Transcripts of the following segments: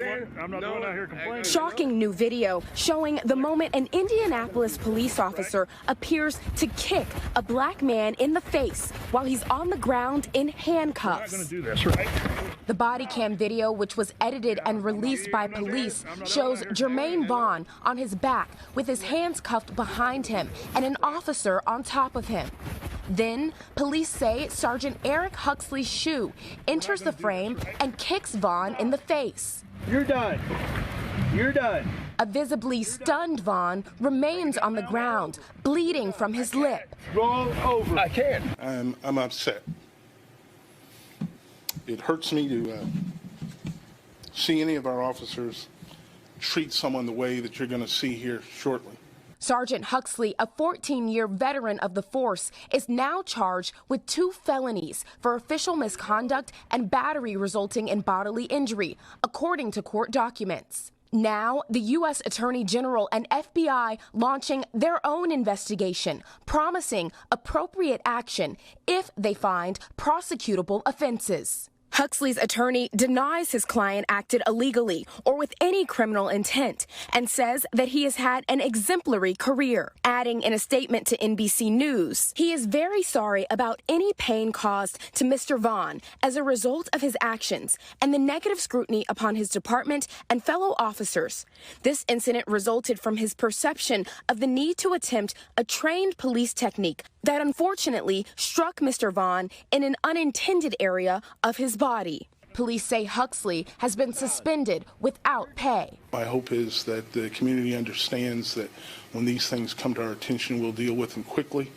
I'm not going out here complaining. Shocking new video showing the moment an Indianapolis police officer appears to kick a black man in the face while he's on the ground in handcuffs. I'm not going to do this, right? The body cam video, which was edited and released by police, shows Jermaine Vaughn on his back with his hands cuffed behind him and an officer on top of him. Then, police say Sergeant Eric Huxley's shoe enters the frame and kicks Vaughn in the face. You're done. You're done. A visibly stunned Vaughn remains on the ground, bleeding from his lip. Roll over. I can't. I'm upset. It hurts me to see any of our officers treat someone the way that you're going to see here shortly. Sergeant Huxley, a 14-year veteran of the force, is now charged with 2 felonies for official misconduct and battery resulting in bodily injury, according to court documents. Now, the U.S. Attorney General and FBI launching their own investigation, promising appropriate action if they find prosecutable offenses. Huxley's attorney denies his client acted illegally or with any criminal intent and says that he has had an exemplary career, adding in a statement to NBC News, he is very sorry about any pain caused to Mr. Vaughn as a result of his actions and the negative scrutiny upon his department and fellow officers. This incident resulted from his perception of the need to attempt a trained police technique that unfortunately struck Mr. Vaughn in an unintended area of his body. Police say Huxley has been suspended without pay. My hope is that the community understands that when these things come to our attention, we'll deal with them quickly.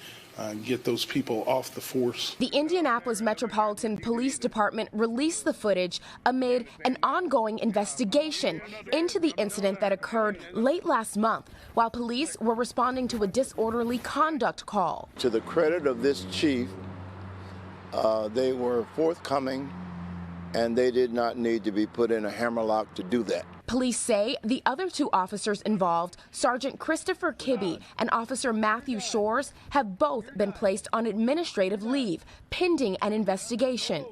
Get those people off the force. The Indianapolis Metropolitan Police Department released the footage amid an ongoing investigation into the incident that occurred late last month while police were responding to a disorderly conduct call. To the credit of this chief, they were forthcoming and they did not need to be put in a hammerlock to do that. Police say the other 2 officers involved, Sergeant Christopher Kibbe and Officer Matthew Shores, have both been placed on administrative leave, pending an investigation.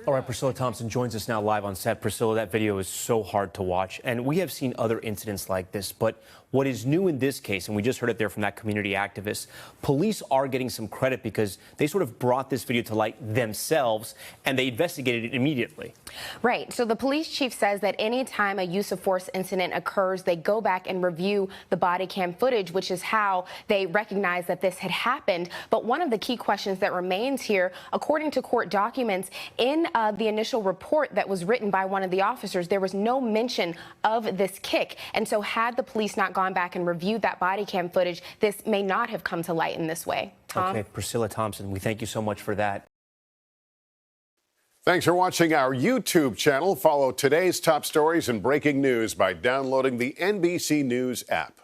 All right, Priscilla Thompson joins us now live on set. Priscilla, that video is so hard to watch, and we have seen other incidents like this, but what is new in this case, and we just heard it there from that community activist, police are getting some credit because they sort of brought this video to light themselves, and they investigated it immediately. Right. So the police chief says that any time a use of force incident occurs, they go back and review the body cam footage, which is how they recognize that this had happened. But one of the key questions that remains here, according to court documents, in the initial report that was written by one of the officers, there was no mention of this kick. And so had the police not gone back and reviewed that body cam footage, this may not have come to light in this way. Tom? Okay, Priscilla Thompson, we thank you so much for that. Thanks for watching our YouTube channel. Follow today's top stories and breaking news by downloading the NBC News app.